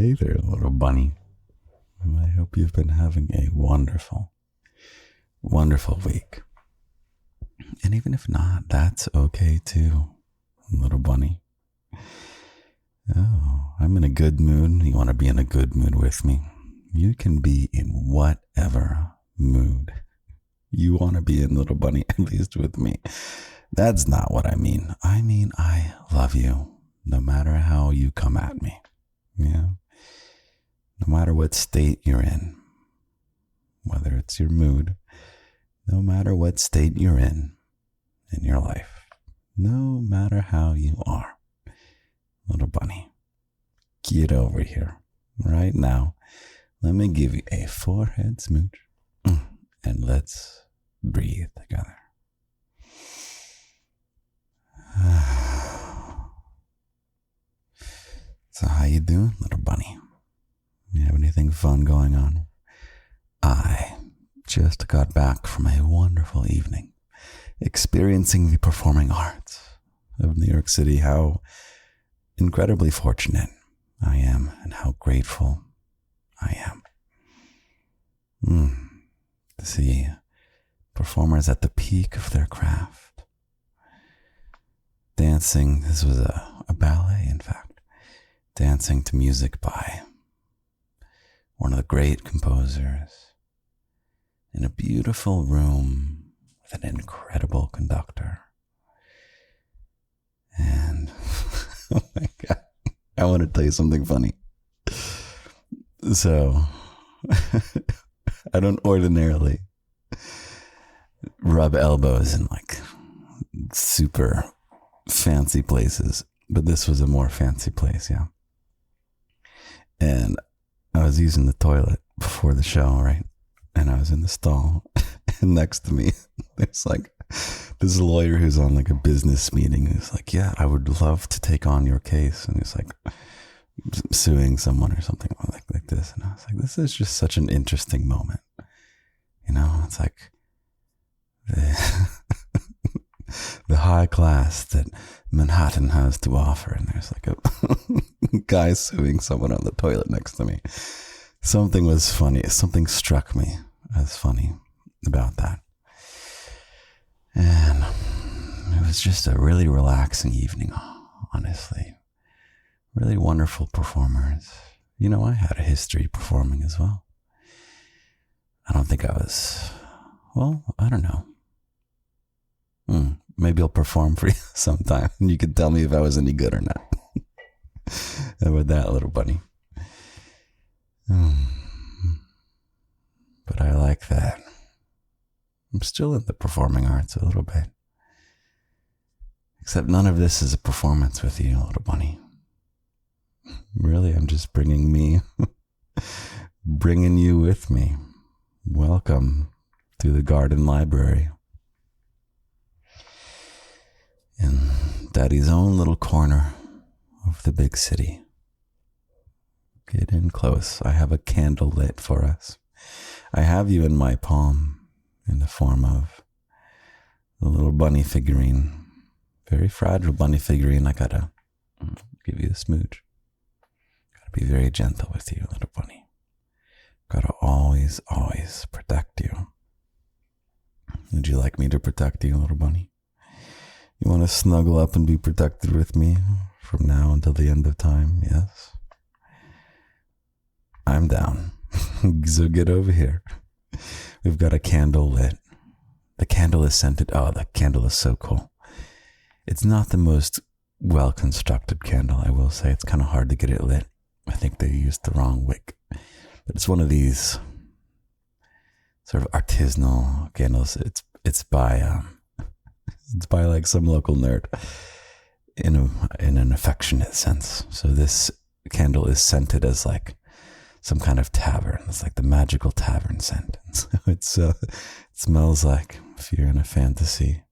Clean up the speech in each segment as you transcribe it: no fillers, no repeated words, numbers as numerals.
Hey there, little bunny. I hope you've been having a wonderful, wonderful week. And even if not, that's okay too, little bunny. Oh, I'm in a good mood. You want to be in a good mood with me? You can be in whatever mood you want to be in, little bunny, at least with me. That's not what I mean. I mean, I love you, no matter how you come at me. Yeah. No matter what state you're in, whether it's your mood, no matter what state you're in your life, no matter how you are, little bunny, get over here right now. Let me give you a forehead smooch and let's breathe together. So how you doing, little bunny? You have anything fun going on? I just got back from a wonderful evening experiencing the performing arts of New York City. How incredibly fortunate I am and how grateful I am. To see performers at the peak of their craft. Dancing, this was a ballet, in fact. Dancing to music by one of the great composers in a beautiful room with an incredible conductor. And, oh my God, I want to tell you something funny. So, I don't ordinarily rub elbows in like super fancy places, but this was a more fancy place, yeah. And I was using the toilet before the show, right? And I was in the stall, and next to me, there's like this lawyer who's on like a business meeting who's like, yeah, I would love to take on your case. And he's like suing someone or something like this. And I was like, this is just such an interesting moment. You know, it's like the high class that Manhattan has to offer. And there's like a guy suing someone on the toilet next to me. Something was funny. Something struck me as funny about that. And it was just a really relaxing evening, honestly. Really wonderful performers. You know, I had a history performing as well. I don't think I was, well, I don't know. Maybe I'll perform for you sometime and you can tell me if I was any good or not. How about that, little bunny? But I like that. I'm still in the performing arts a little bit. Except none of this is a performance with you, little bunny. Really, I'm just bringing you with me. Welcome to the garden library. In Daddy's own little corner of the big city. Get in close. I have a candle lit for us. I have you in my palm in the form of the little bunny figurine. Very fragile bunny figurine. I gotta give you a smooch. Gotta be very gentle with you, little bunny. Gotta always, always protect you. Would you like me to protect you, little bunny? You want to snuggle up and be protected with me from now until the end of time? Yes? I'm down. So get over here. We've got a candle lit. The candle is scented. Oh, the candle is so cool. It's not the most well-constructed candle, I will say. It's kind of hard to get it lit. I think they used the wrong wick. But it's one of these sort of artisanal candles. It's by like some local nerd in an affectionate sense. So this candle is scented as like some kind of tavern. It's like the magical tavern scent. So it smells like if you're in a fantasy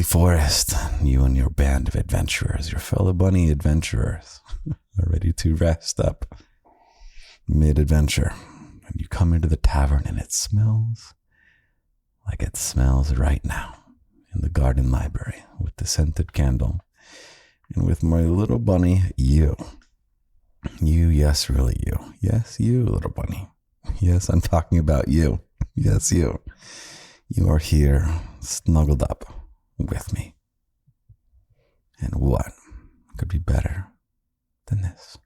forest, you and your band of adventurers, your fellow bunny adventurers, are ready to rest up mid-adventure. And you come into the tavern and it smells like it smells right now in the garden library with the scented candle and with my little bunny, you. You, yes, really you. Yes, you, little bunny. Yes, I'm talking about you. Yes, you. You are here, snuggled up with me. And what could be better than this?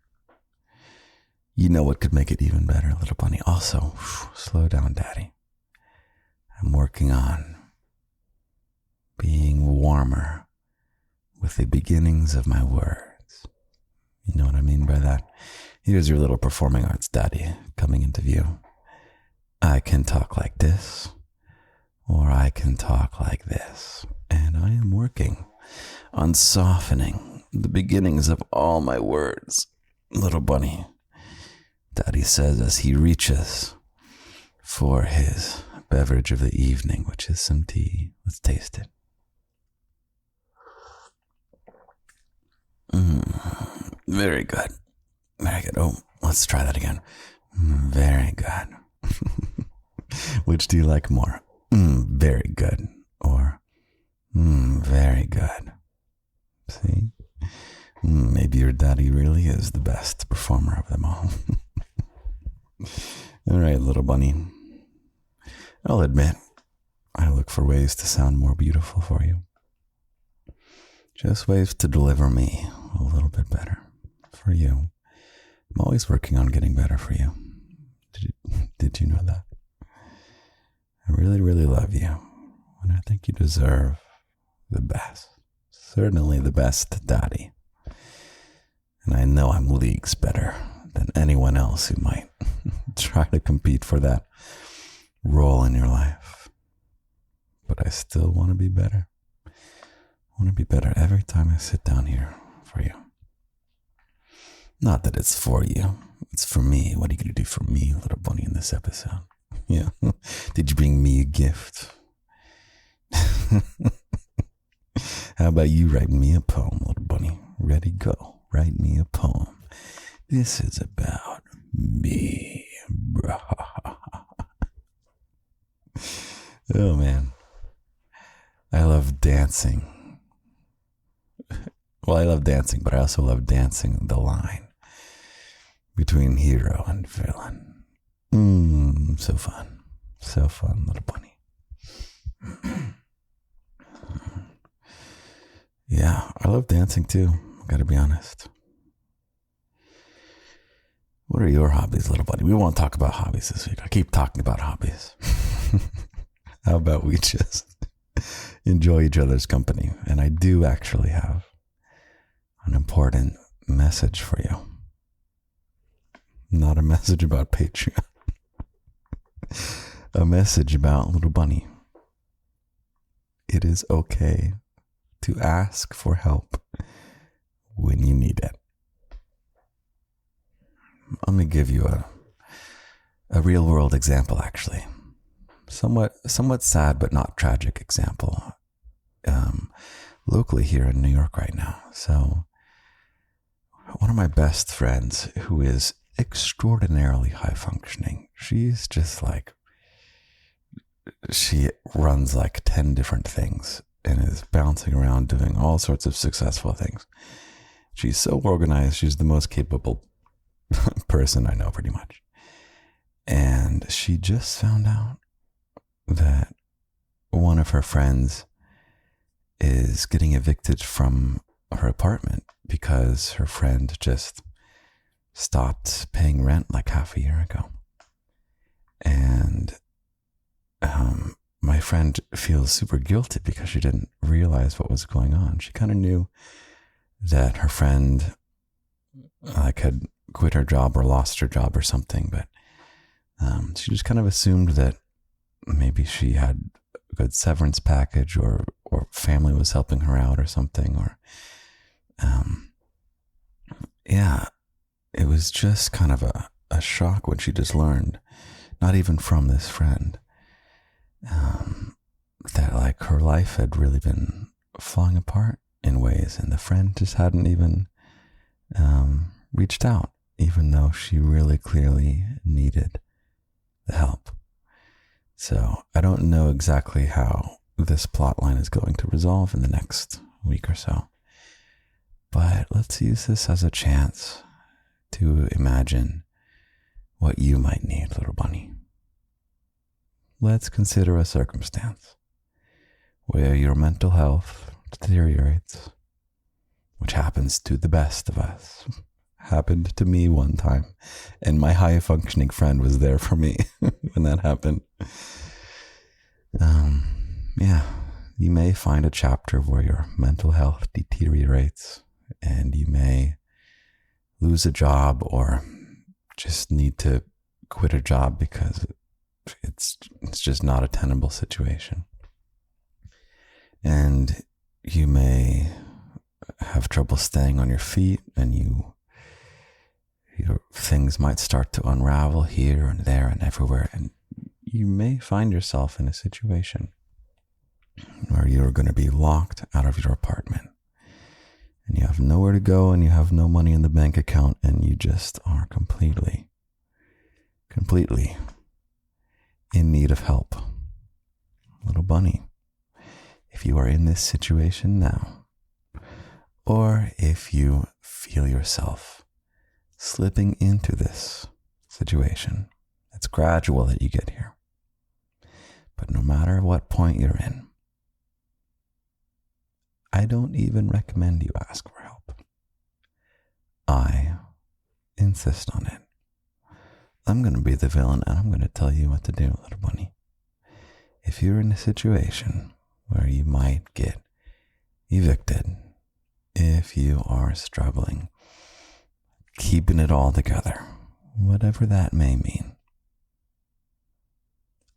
You know what could make it even better, little bunny? Also, slow down, Daddy. I'm working on being warmer with the beginnings of my words. You know what I mean by that? Here's your little performing arts daddy coming into view. I can talk like this, or I can talk like this. And I am working on softening the beginnings of all my words, little bunny. Daddy says as he reaches for his beverage of the evening, which is some tea. Let's taste it. Very good. Very good. Oh, let's try that again. Very good. Which do you like more? Very good. Or, very good. See? Maybe your daddy really is the best performer of them all. All right, little bunny. I'll admit, I look for ways to sound more beautiful for you. Just ways to deliver me a little bit better for you. I'm always working on getting better for you. Did you know that? I really, really love you. And I think you deserve the best. Certainly the best daddy. And I know I'm leagues better than anyone else who might try to compete for that role in your life. But I still want to be better. I want to be better every time I sit down here for you. Not that it's for you. It's for me. What are you going to do for me, little bunny, in this episode? Yeah. Did you bring me a gift? How about you writing me a poem, little bunny? Ready, go. Write me a poem. This is about me. Oh, man. I love dancing. Well, I love dancing, but I also love dancing the line between hero and villain. So fun. So fun, little bunny. Yeah, I love dancing too, gotta be honest. What are your hobbies, little buddy? We won't talk about hobbies this week. I keep talking about hobbies. How about we just enjoy each other's company? And I do actually have an important message for you. Not a message about Patreon. A message about little bunny. It is okay to ask for help when you need it. Let me give you a real world example, actually. Somewhat sad but not tragic example. Locally here in New York right now. So one of my best friends who is extraordinarily high functioning. She's just like, she runs like 10 different things and is bouncing around doing all sorts of successful things. She's so organized. She's the most capable person I know, pretty much. And she just found out that one of her friends is getting evicted from her apartment because her friend just stopped paying rent like half a year ago. And my friend feels super guilty because she didn't realize what was going on. She kind of knew that her friend had quit her job or lost her job or something, but she just kind of assumed that maybe she had a good severance package or family was helping her out or something, or it was just kind of a shock when she just learned, not even from this friend, that like her life had really been falling apart in ways, and the friend just hadn't even reached out, even though she really clearly needed the help. So I don't know exactly how this plot line is going to resolve in the next week or so, but let's use this as a chance to imagine what you might need, little bunny. Let's consider a circumstance where your mental health deteriorates, which happens to the best of us. Happened to me one time, and my high-functioning friend was there for me when that happened. You may find a chapter where your mental health deteriorates, and you may lose a job or just need to quit a job because it's just not a tenable situation. And you may have trouble staying on your feet, and your things might start to unravel here and there and everywhere, and you may find yourself in a situation where you're going to be locked out of your apartment, and you have nowhere to go, and you have no money in the bank account, and you just are completely in need of help. Little bunny, if you are in this situation now, or if you feel yourself slipping into this situation, it's gradual that you get here. But no matter what point you're in, I don't even recommend you ask for help. I insist on it. I'm going to be the villain, and I'm going to tell you what to do, little bunny. If you're in a situation where you might get evicted, if you are struggling, keeping it all together, whatever that may mean,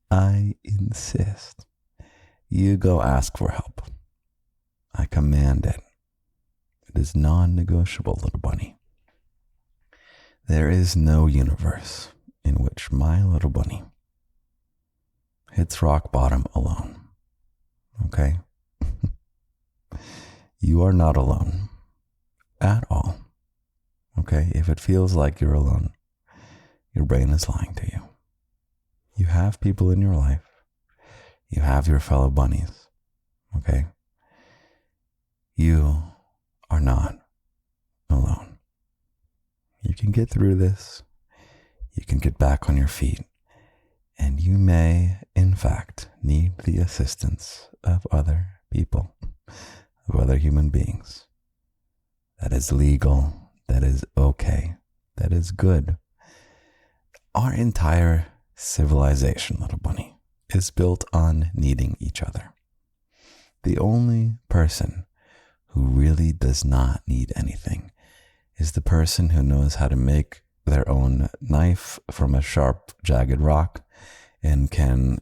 I insist you go ask for help. I command it. It is non-negotiable, little bunny. There is no universe in which my little bunny hits rock bottom alone. Okay? You are not alone at all. Okay? If it feels like you're alone, your brain is lying to you. You have people in your life. You have your fellow bunnies. Okay? You are not alone. You can get through this. You can get back on your feet. And you may, in fact, need the assistance of other people, of other human beings. That is legal. That is okay. That is good. Our entire civilization, little bunny, is built on needing each other. The only person who really does not need anything is the person who knows how to make their own knife from a sharp, jagged rock and can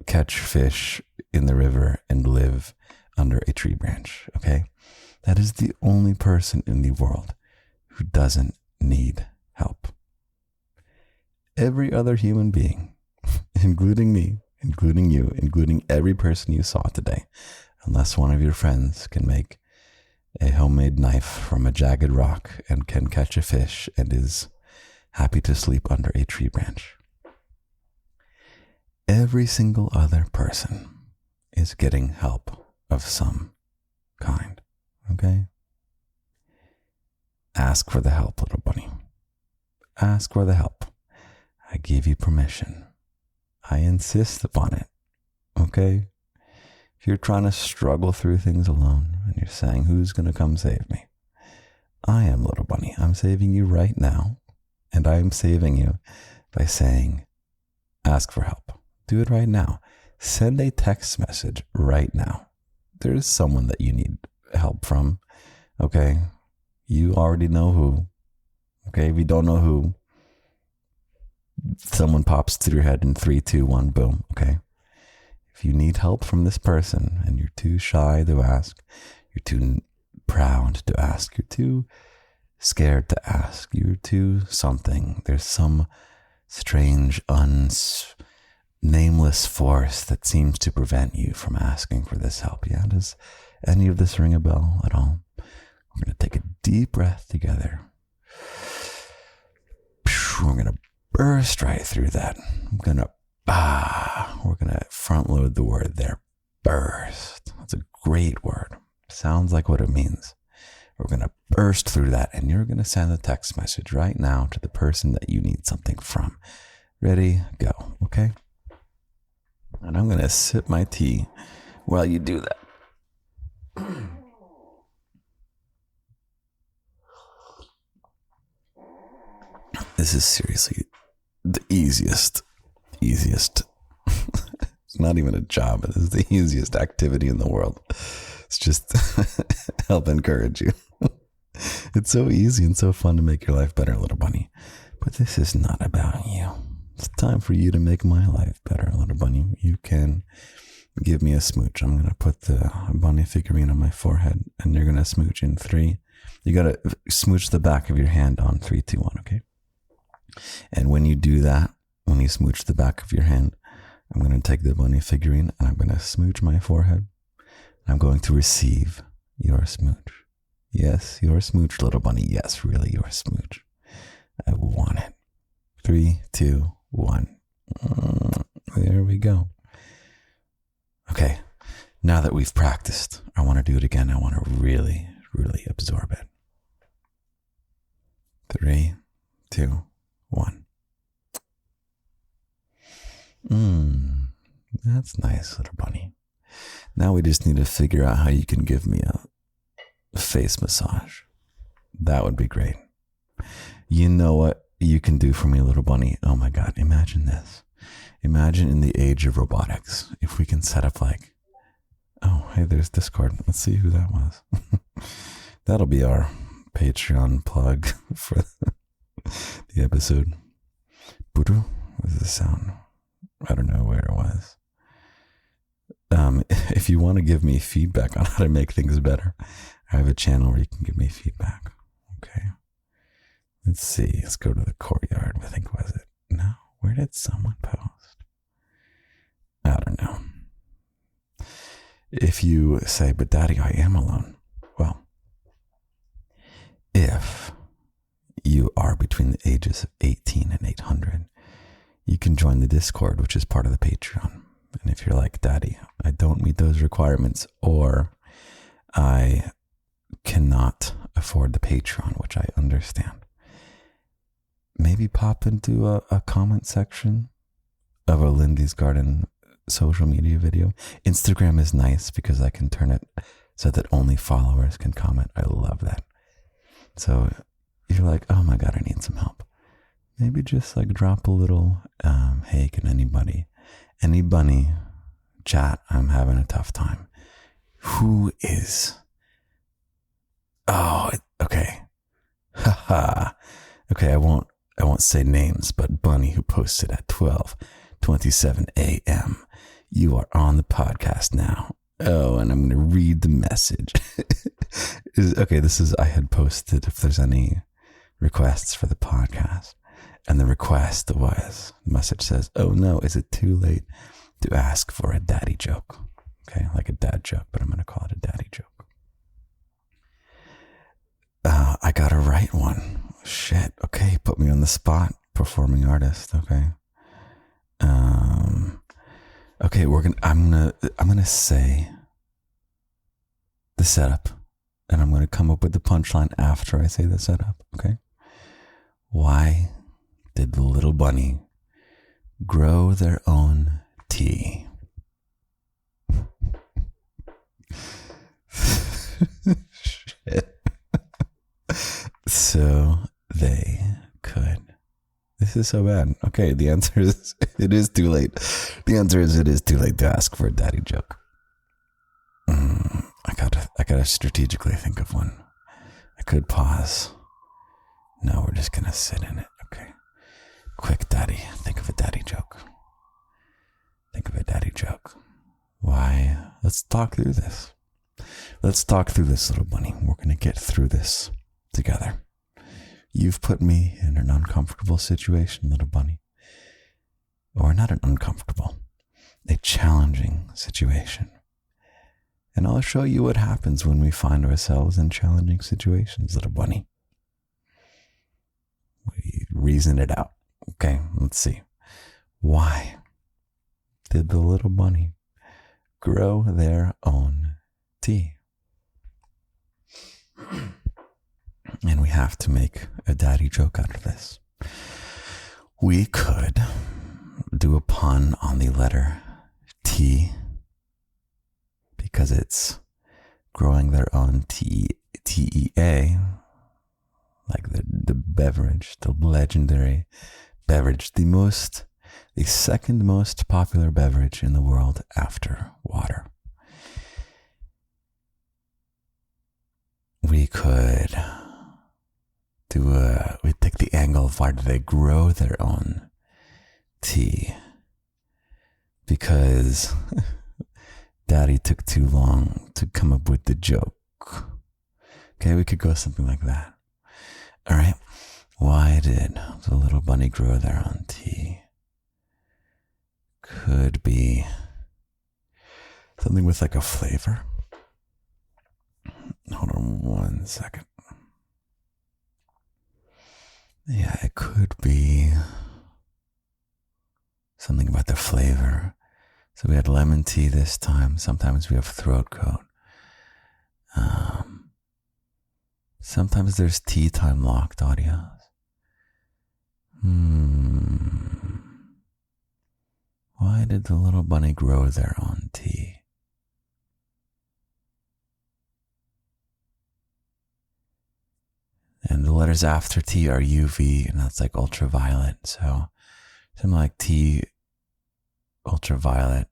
catch fish in the river and live under a tree branch, okay? That is the only person in the world who doesn't need help. Every other human being, including me, including you, including every person you saw today, unless one of your friends can make a homemade knife from a jagged rock and can catch a fish and is happy to sleep under a tree branch. Every single other person is getting help of some kind, okay? Ask for the help, little bunny. Ask for the help. I give you permission. I insist upon it, okay? If you're trying to struggle through things alone and you're saying, who's going to come save me? I am, little bunny. I'm saving you right now. And I am saving you by saying, ask for help. Do it right now. Send a text message right now. There is someone that you need help from. Okay? You already know who. Okay? If you don't know who, someone pops through your head in 3, 2, 1, boom. Okay? If you need help from this person and you're too shy to ask, you're too proud to ask, you're too scared to ask, you're too something, there's some strange, nameless force that seems to prevent you from asking for this help. Yeah, does any of this ring a bell at all? We're going to take a deep breath together. We're going to burst right through that. We're going to front load the word there. Burst. That's a great word. Sounds like what it means. We're going to burst through that, and you're going to send a text message right now to the person that you need something from. Ready? Go. Okay? And I'm going to sip my tea while you do that. This is seriously the easiest. It's not even a job. This is the easiest activity in the world. It's just help encourage you. It's so easy and so fun to make your life better, little bunny. But this is not about you. It's time for you to make my life better, little bunny. You can give me a smooch. I'm going to put the bunny figurine on my forehead, and you're going to smooch in 3. You got to smooch the back of your hand on 3, 2, 1, okay? And when you do that, when you smooch the back of your hand, I'm going to take the bunny figurine and I'm going to smooch my forehead. I'm going to receive your smooch. Yes, your smooch, little bunny. Yes, really, your smooch. I want it. 3, 2, 1. There we go. Okay, now that we've practiced, I want to do it again. I want to really, really absorb it. 3, 2, 1. That's nice, little bunny. Now we just need to figure out how you can give me a face massage. That would be great. You know what you can do for me, little bunny? Oh my God, imagine this. Imagine in the age of robotics, if we can set up like, oh, hey, there's Discord. Let's see who that was. That'll be our Patreon plug for the episode. What was the sound? I don't know where it was. If you want to give me feedback on how to make things better, I have a channel where you can give me feedback. Okay. Let's see. Let's go to the courtyard. I think was it? No. Where did someone post? I don't know. If you say, but Daddy, I am alone. Well, if you are between the ages of 18 and 800, you can join the Discord, which is part of the Patreon. And if you're like, Daddy, I don't meet those requirements, or I cannot afford the Patreon, which I understand, maybe pop into a comment section of a Lindy's Garden social media video. Instagram is nice because I can turn it so that only followers can comment. I love that. So if you're like, oh my God, I need some help, maybe just like drop a little, hey, can any bunny chat? I'm having a tough time. Who is? Oh, okay. Haha. Okay, I won't say names, but Bunny, who posted at 12:27 a.m. You are on the podcast now. Oh, and I'm going to read the message. I had posted if there's any requests for the podcast. And the request was, the message says, oh no, is it too late to ask for a daddy joke? Okay, like a dad joke, but I'm going to call it a daddy joke. I got to write one. Shit. Okay, put me on the spot. Performing artist. Okay. Okay, I'm gonna say the setup, and I'm gonna come up with the punchline after I say the setup. Okay. Why did the little bunny grow their own tea? Shit. So they could. This is so bad. Okay, the answer is it is too late. The answer is it is too late to ask for a daddy joke. I gotta strategically think of one. I could pause. No, we're just gonna sit in it. Okay. Quick, daddy. Think of a daddy joke. Think of a daddy joke. Why? Let's talk through this. Let's talk through this, little bunny. We're gonna get through this together. You've put me in an uncomfortable situation, little bunny. Or not an uncomfortable, a challenging situation. And I'll show you what happens when we find ourselves in challenging situations, little bunny. We reason it out. Okay, let's see. Why did the little bunny grow their own tea? And we have to make a daddy joke out of this. We could do a pun on the letter T because it's growing their own TEA, like the beverage, the legendary beverage, the second most popular beverage in the world after water. We could we take the angle of why do they grow their own tea? Because Daddy took too long to come up with the joke. Okay, we could go something like that. All right. Why did the little bunny grow their own tea? Could be something with like a flavor. Hold on 1 second. Yeah, it could be something about the flavor. So we had lemon tea this time. Sometimes we have throat coat. Sometimes there's tea time locked audios. Why did the little bunny grow their own tea? And the letters after T are UV, and that's like ultraviolet. So something like T, ultraviolet.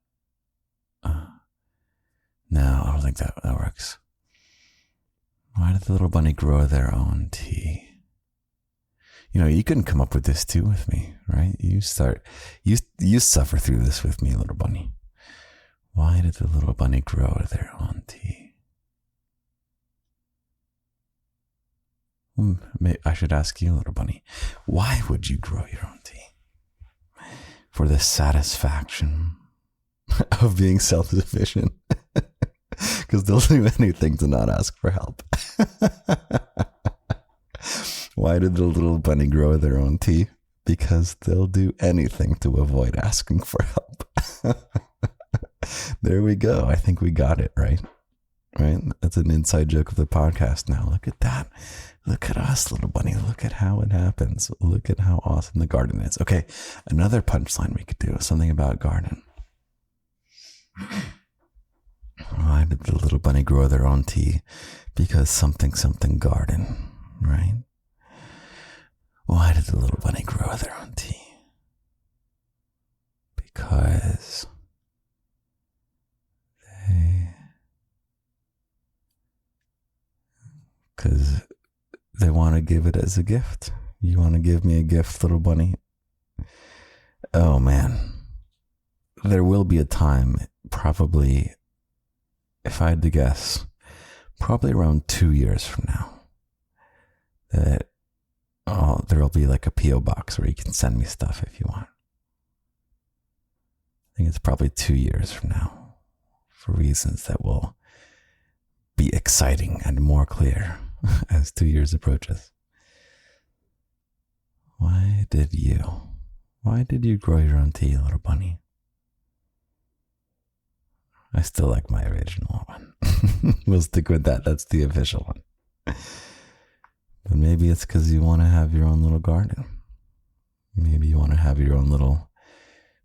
No, I don't think that works. Why did the little bunny grow their own tea? You know, you can come up with this too with me, right? You suffer through this with me, little bunny. Why did the little bunny grow their own tea? I should ask you, little bunny, why would you grow your own tea? For the satisfaction of being self-sufficient. Because they'll do anything to not ask for help. Why did the little bunny grow their own tea? Because they'll do anything to avoid asking for help. There we go. I think we got it, right? Right? That's an inside joke of the podcast now. Look at that. Look at us, little bunny. Look at how it happens. Look at how awesome the garden is. Okay, another punchline we could do. Something about garden. Why did the little bunny grow their own tea? Because something garden, right? Why did the little bunny grow their own tea? Because they want to give it as a gift. You want to give me a gift, little bunny? Oh man. There will be a time, probably, if I had to guess, probably around 2 years from now, that there'll be like a P.O. box where you can send me stuff if you want. I think it's probably 2 years from now, for reasons that will be exciting and more clear as 2 years approaches. Why did you grow your own tea, little bunny? I still like my original one. We'll stick with that. That's the official one. But maybe it's because you want to have your own little garden. Maybe you want to have your own little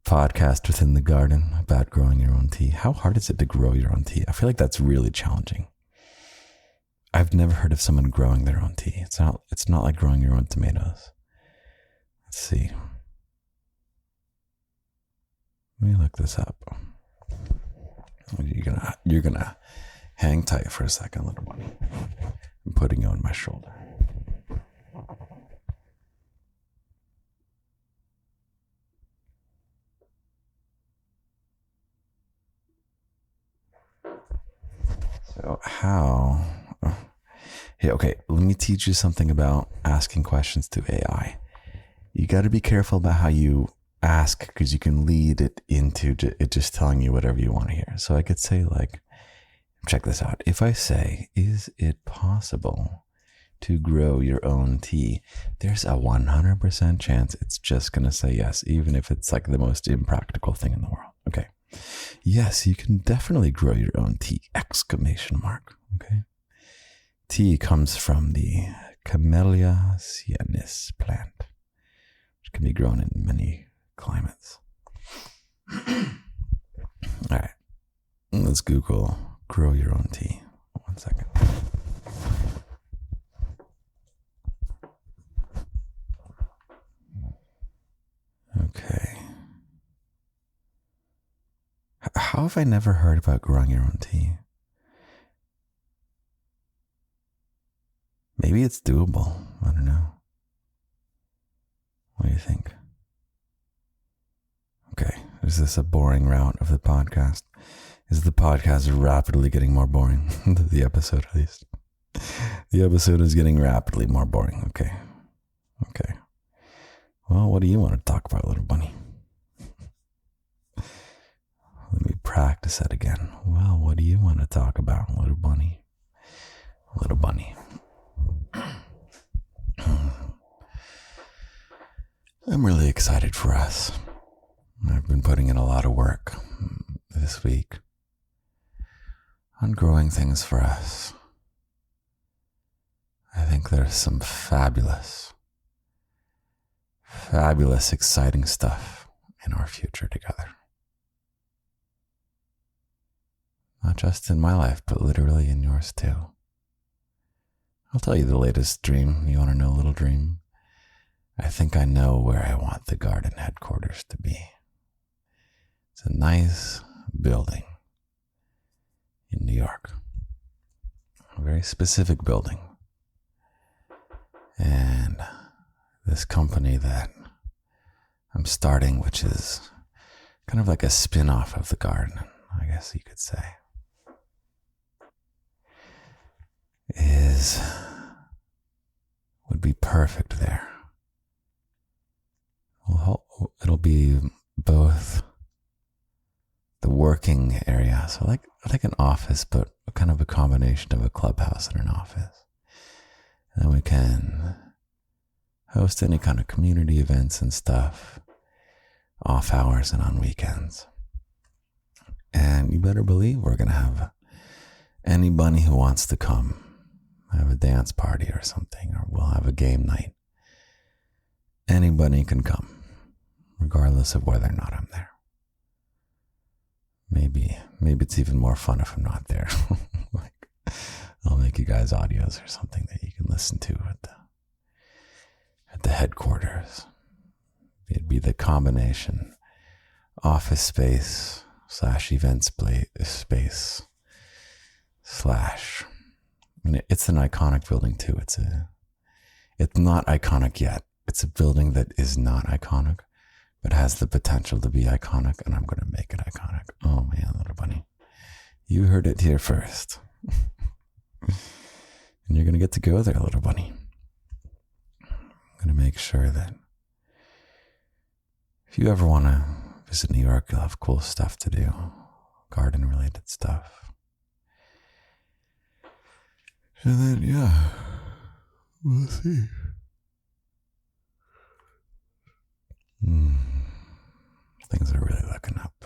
podcast within the garden about growing your own tea. How hard is it to grow your own tea? I feel like that's really challenging. I've never heard of someone growing their own tea. It's not like growing your own tomatoes. Let's see. Let me look this up. You're gonna hang tight for a second, little bunny. I'm putting you on my shoulder. So okay, let me teach you something about asking questions to AI. You got to be careful about how you ask, because you can lead it into it just telling you whatever you want to hear. So I could say, like, check this out. If I say, is it possible to grow your own tea? There's a 100% chance it's just going to say yes, even if it's like the most impractical thing in the world. Okay. Yes, you can definitely grow your own tea! Okay. Tea comes from the Camellia cyanis plant, which can be grown in many climates. All right, let's Google grow your own tea. 1 second. Okay. How have I never heard about growing your own tea? Maybe it's doable. I don't know. What do you think? Okay. Is this a boring route of the podcast? Is the podcast rapidly getting more boring? The episode, at least. The episode is getting rapidly more boring. Okay. Okay. Well, what do you want to talk about, little bunny? Let me practice that again. Well, what do you want to talk about, little bunny? Little bunny. I'm really excited for us. I've been putting in a lot of work this week on growing things for us. I think there's some fabulous, exciting stuff in our future together. Not just in my life, but literally in yours too. I'll tell you the latest dream. You want to know a little dream? I think I know where I want the garden headquarters to be. It's a nice building in New York. A very specific building. And this company that I'm starting, which is kind of like a spin-off of the garden, I guess you could say, would be perfect there. It'll be both the working area, so like an office, but kind of a combination of a clubhouse and an office. And then we can host any kind of community events and stuff, off hours and on weekends. And you better believe we're going to have any bunny who wants to come have a dance party or something, or we'll have a game night. Anybody can come, regardless of whether or not I'm there. Maybe it's even more fun if I'm not there. Like, I'll make you guys audios or something that you can listen to at the headquarters. It'd be the combination office space / event space / it's an iconic building too. It's not iconic yet. It's a building that is not iconic, but has the potential to be iconic, and I'm going to make it iconic. Oh man, little bunny. You heard it here first. And you're going to get to go there, little bunny. I'm going to make sure that if you ever want to visit New York, you'll have cool stuff to do, garden-related stuff. And then, yeah, we'll see. Things are really looking up.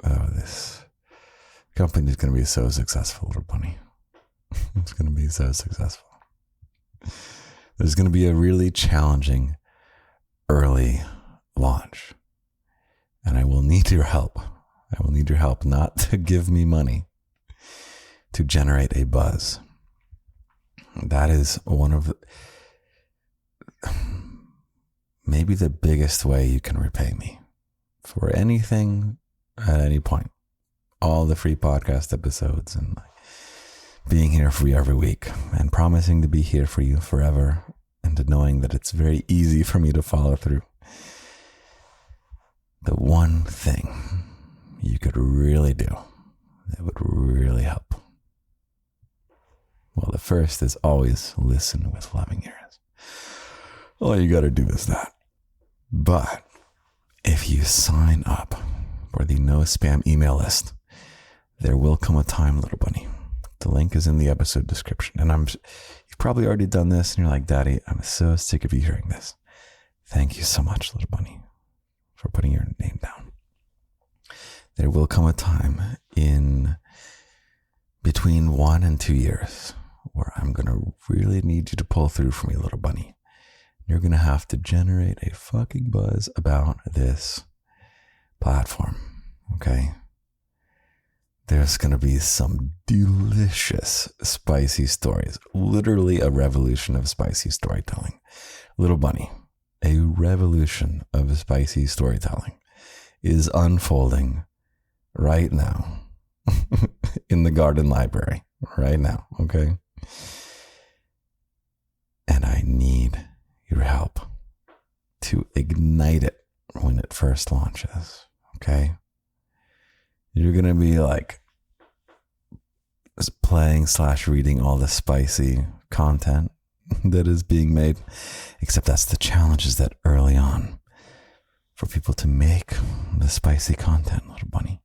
Oh, this company is going to be so successful, little bunny. It's going to be so successful. There's going to be a really challenging early launch. And I will need your help. I will need your help not to give me money, to generate a buzz. That is one of maybe the biggest way you can repay me for anything at any point. All the free podcast episodes and being here for you every week and promising to be here for you forever, and to knowing that it's very easy for me to follow through. The one thing you could really do that would really help. Well, the first is always listen with loving ears. All you got to do is that. But if you sign up for the no spam email list, there will come a time, little bunny. The link is in the episode description. And you've probably already done this and you're like, Daddy, I'm so sick of you hearing this. Thank you so much, little bunny, for putting your name down. There will come a time in between 1 and 2 years where I'm going to really need you to pull through for me, little bunny. You're going to have to generate a fucking buzz about this platform, okay? There's going to be some delicious, spicy stories. Literally a revolution of spicy storytelling. Little bunny, a revolution of spicy storytelling is unfolding right now in the garden library right now, okay? And I need your help to ignite it when it first launches, okay? You're going to be like playing/reading all the spicy content that is being made, except that's the challenge, is that early on, for people to make the spicy content, little bunny,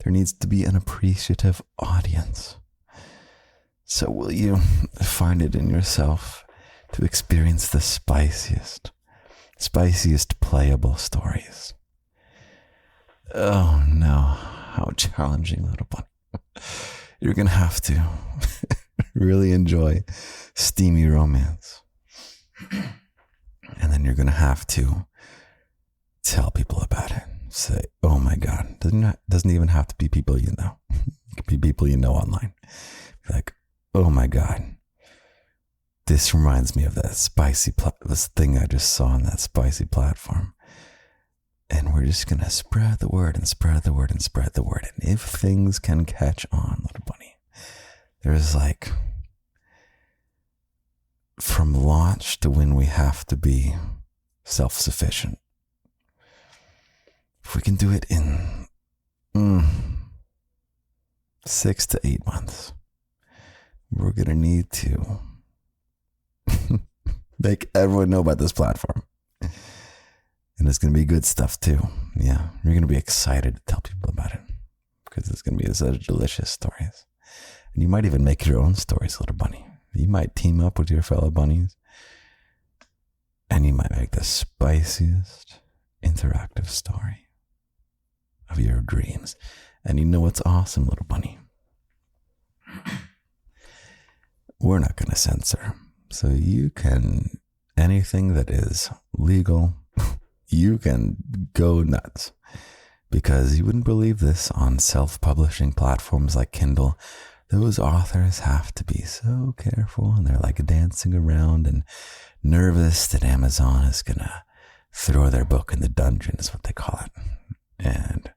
there needs to be an appreciative audience. So will you find it in yourself to experience the spiciest playable stories? Oh no, how challenging, little bunny. You're going to have to really enjoy steamy romance. And then you're going to have to tell people about it. Say, oh my God. Doesn't even have to be people you know. It could be people you know online. Be like, oh my God. This reminds me of that this thing I just saw on that spicy platform. And we're just going to spread the word and spread the word and spread the word. And if things can catch on, little bunny, there's like, from launch to when we have to be self-sufficient. If we can do it in 6 to 8 months, we're going to need to make everyone know about this platform. And it's going to be good stuff too. Yeah, you're going to be excited to tell people about it because it's going to be such delicious stories. And you might even make your own stories, little bunny. You might team up with your fellow bunnies and you might make the spiciest interactive story of your dreams. And you know what's awesome, little bunny? We're not going to censor. So you can, anything that is legal, you can go nuts, because you wouldn't believe this, on self-publishing platforms like Kindle, those authors have to be so careful, and they're like dancing around and nervous that Amazon is gonna throw their book in the dungeon, is what they call it. And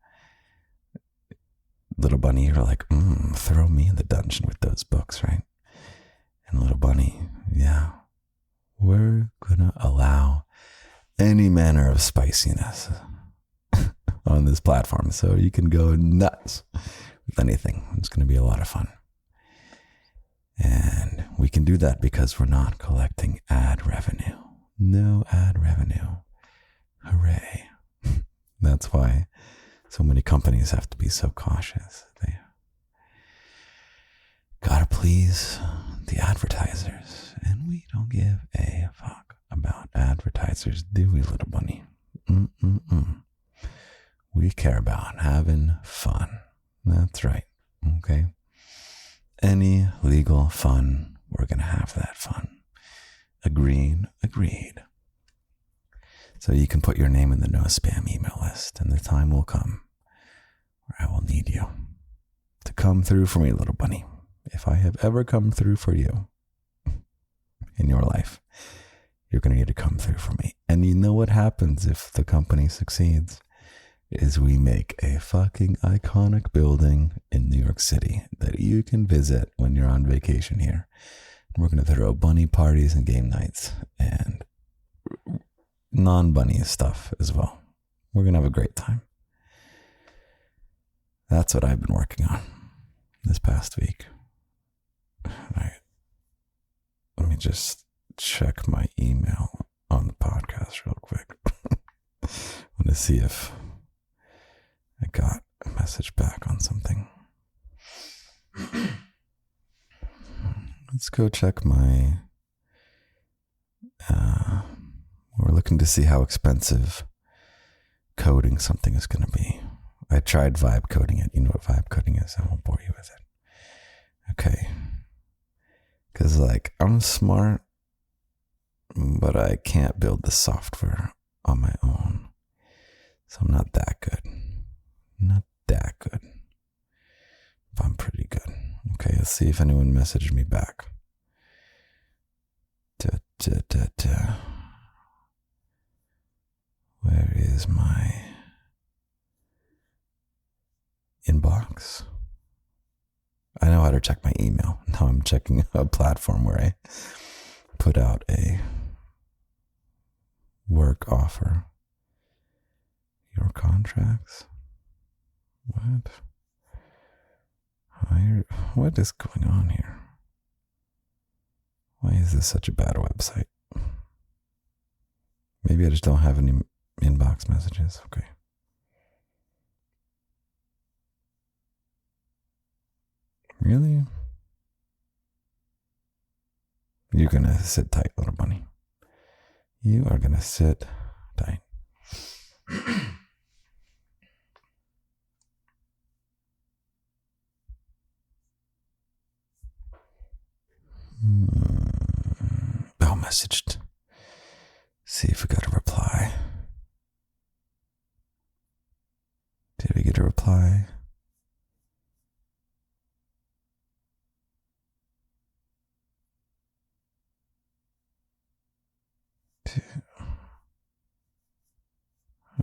little bunny, you're like, throw me in the dungeon with those books, right? And little bunny, yeah, we're gonna allow any manner of spiciness on this platform, so you can go nuts with anything. It's going to be a lot of fun. And we can do that because we're not collecting ad revenue. No ad revenue. Hooray. That's why so many companies have to be so cautious. They gotta please the advertisers, and we don't give a fuck about advertisers, do we, little bunny? We care about having fun. That's right. Okay. Any legal fun, we're gonna have that fun. Agreed. So you can put your name in the no spam email list, and the time will come where I will need you to come through for me, little bunny. If I have ever come through for you in your life, you're going to need to come through for me. And you know what happens if the company succeeds? Is we make a fucking iconic building in New York City that you can visit when you're on vacation here. And we're going to throw bunny parties and game nights and non-bunny stuff as well. We're going to have a great time. That's what I've been working on this past week. All right. Let me just check my email on the podcast real quick. I want to see if I got a message back on something. Let's go check my... we're looking to see how expensive coding something is going to be. I tried vibe coding it. You know what vibe coding is. I won't bore you with it. Okay. Because, like, I'm smart, but I can't build the software on my own. So I'm not that good. Not that good. But I'm pretty good. Okay, let's see if anyone messaged me back. Where is my inbox? I know how to check my email. Now I'm checking a platform where I put out a work offer. Your contracts? What? What is going on here? Why is this such a bad website? Maybe I just don't have any inbox messages. Okay. Really? You're gonna sit tight, little bunny. You are gonna sit tight. Oh, messaged. See if we got a reply. Did we get a reply?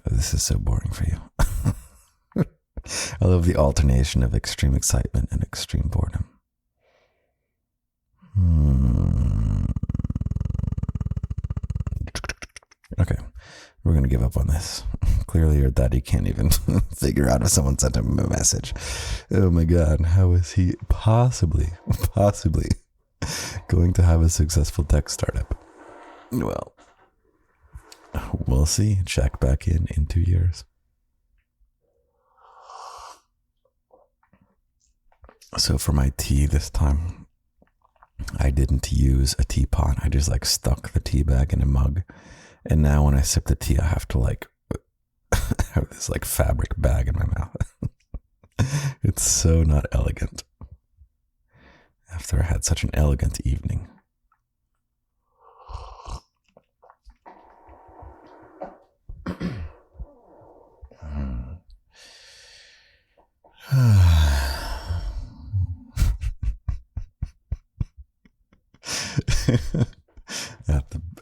This is so boring for you. I love the alternation of extreme excitement and extreme boredom. Okay, we're going to give up on this. Clearly your daddy can't even figure out if someone sent him a message. Oh my God, how is he possibly going to have a successful tech startup? Well, we'll see. Check back in 2 years. So for my tea this time, I didn't use a teapot. I just like stuck the tea bag in a mug. And now when I sip the tea, I have to like have this like fabric bag in my mouth. It's so not elegant. After I had such an elegant evening.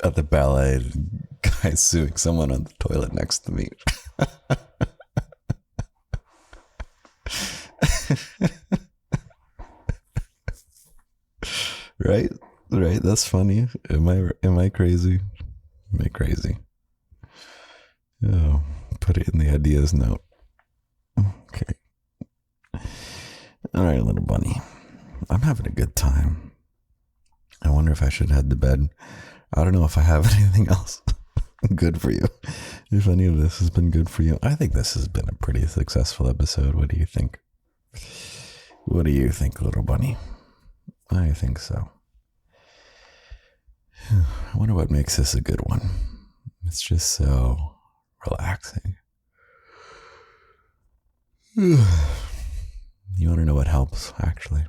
At the ballet, guy suing someone on the toilet next to me. Right? That's funny. Am I crazy? Am I crazy? Oh, put it in the ideas note. Okay. All right, little bunny. I'm having a good time. I wonder if I should head to bed. I don't know if I have anything else good for you. If any of this has been good for you. I think this has been a pretty successful episode. What do you think? What do you think, little bunny? I think so. I wonder what makes this a good one. It's just so relaxing. You want to know what helps, actually?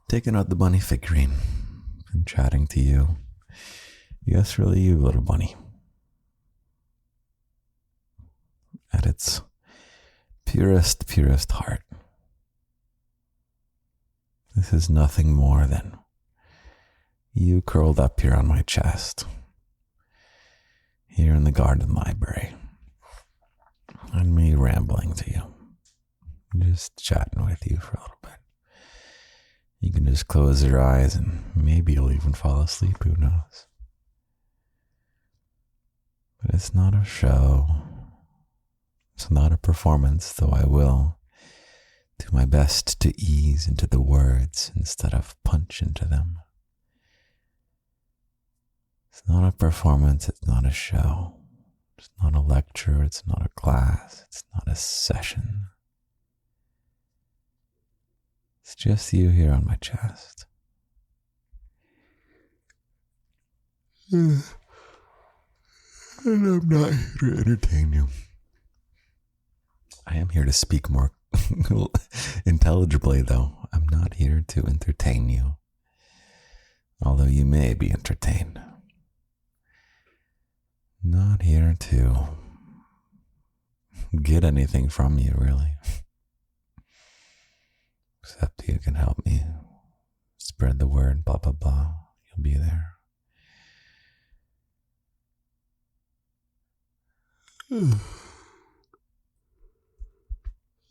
Taking out the bunny figurine and chatting to you. Yes, really you, little bunny. At its purest heart. This is nothing more than you curled up here on my chest, here in the garden library, and me rambling to you, just chatting with you for a little bit. You can just close your eyes and maybe you'll even fall asleep, who knows? But it's not a show. It's not a performance, though I will do my best to ease into the words instead of punch into them. It's not a performance, it's not a show. It's not a lecture, it's not a class, it's not a session. It's just you here on my chest. And I'm not here to entertain you. I am here to speak more intelligibly, though. I'm not here to entertain you. although you may be entertained. Not here to get anything from you, really. Except you can help me spread the word, blah, blah, blah. You'll be there.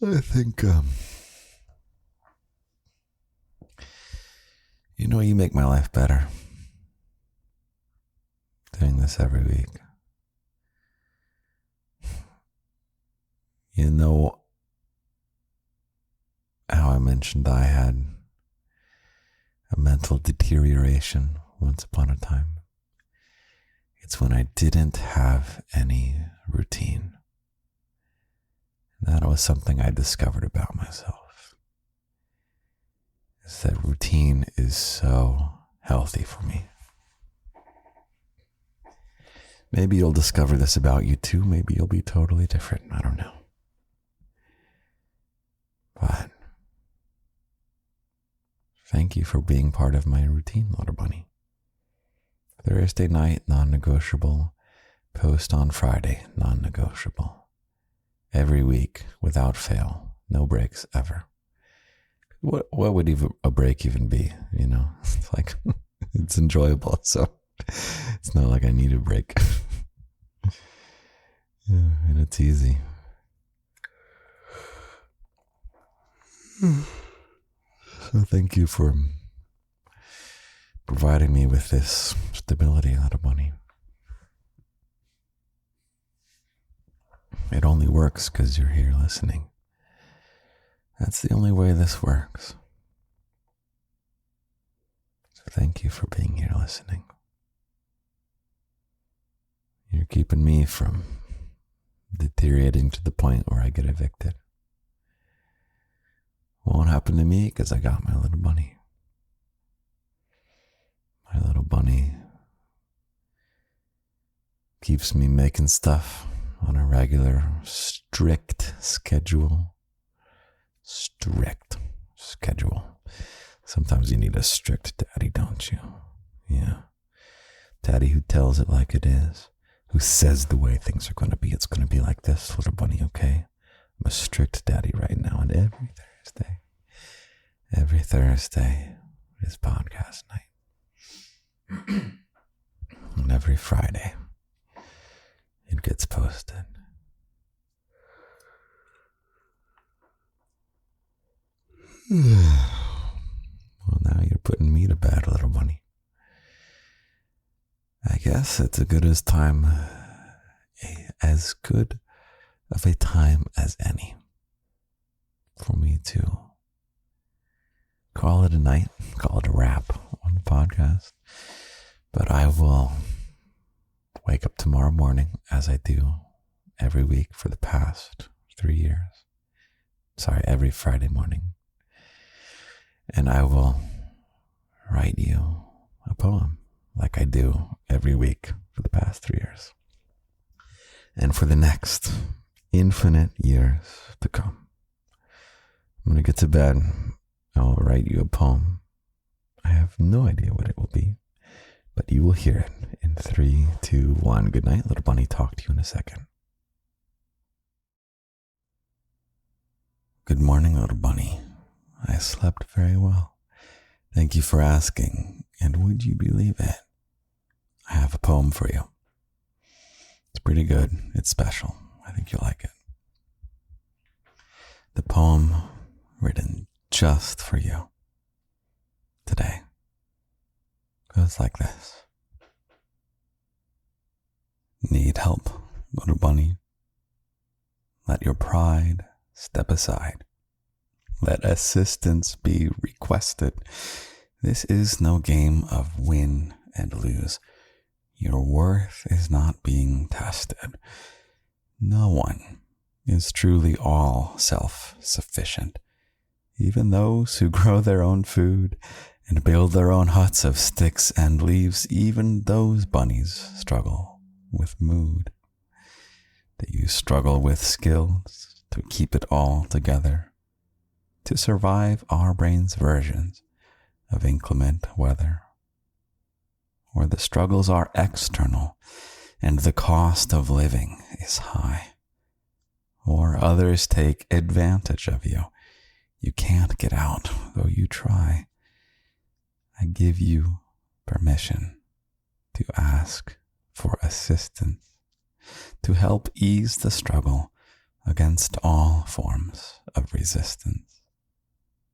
I think, you make my life better. Doing this every week. You know how I mentioned I had a mental deterioration once upon a time? It's when I didn't have any routine. That was something I discovered about myself. Is that routine is so healthy for me. Maybe you'll discover this about you too. Maybe you'll be totally different. I don't know. But thank you for being part of my routine, little bunny. Thursday night, non-negotiable. Post on Friday, non-negotiable. Every week, without fail. No breaks ever. What would even a break even be? It's like, it's enjoyable. So it's not like I need a break. Yeah, and it's easy. So thank you for providing me with this stability, little bunny. It only works because you're here listening. That's the only way this works. So thank you for being here listening. You're keeping me from deteriorating to the point where I get evicted. Won't happen to me because I got my little bunny. My little bunny keeps me making stuff on a regular, strict schedule. Strict schedule. Sometimes you need a strict daddy, don't you? Yeah. Daddy who tells it like it is. Who says the way things are going to be. It's going to be like this, little bunny, okay? I'm a strict daddy right now, and every Thursday is podcast night. And every Friday, it gets posted. Well, now you're putting me to bed, little bunny. I guess it's as good of a time as any for me to call it a night, call it a wrap on the podcast. But I will wake up tomorrow morning, as I do every week for the past 3 years. Every Friday morning. And I will write you a poem like I do every week for the past 3 years. And for the next infinite years to come. I'm going to get to bed. I will write you a poem. I have no idea what it will be, but you will hear it in 3, 2, 1. Good night, little bunny. Talk to you in a second. Good morning, little bunny. I slept very well. Thank you for asking. And would you believe it? I have a poem for you. It's pretty good. It's special. I think you'll like it. The poem written just for you today goes like this. Need help, little bunny? Let your pride step aside. Let assistance be requested. This is no game of win and lose. Your worth is not being tested. No one is truly all self-sufficient. Even those who grow their own food and build their own huts of sticks and leaves, even those bunnies struggle with mood. Do you struggle with skills to keep it all together? To survive our brain's versions of inclement weather? where the struggles are external and the cost of living is high, or others take advantage of you. You can't get out, though you try. I give you permission to ask for assistance, to help ease the struggle against all forms of resistance.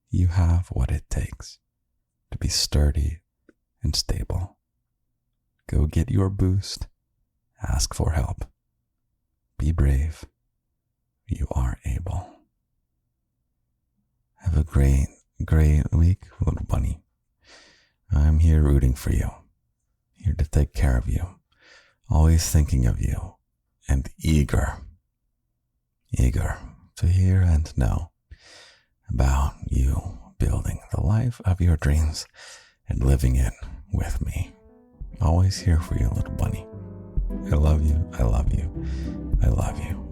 You have what it takes to be sturdy and stable. Go get your boost. Ask for help. Be brave. You are able. Have a great, great week, little bunny. I'm here rooting for you, here to take care of you, always thinking of you, and eager to hear and know about you building the life of your dreams and living it with me. Always here for you, little bunny. I love you, I love you, I love you.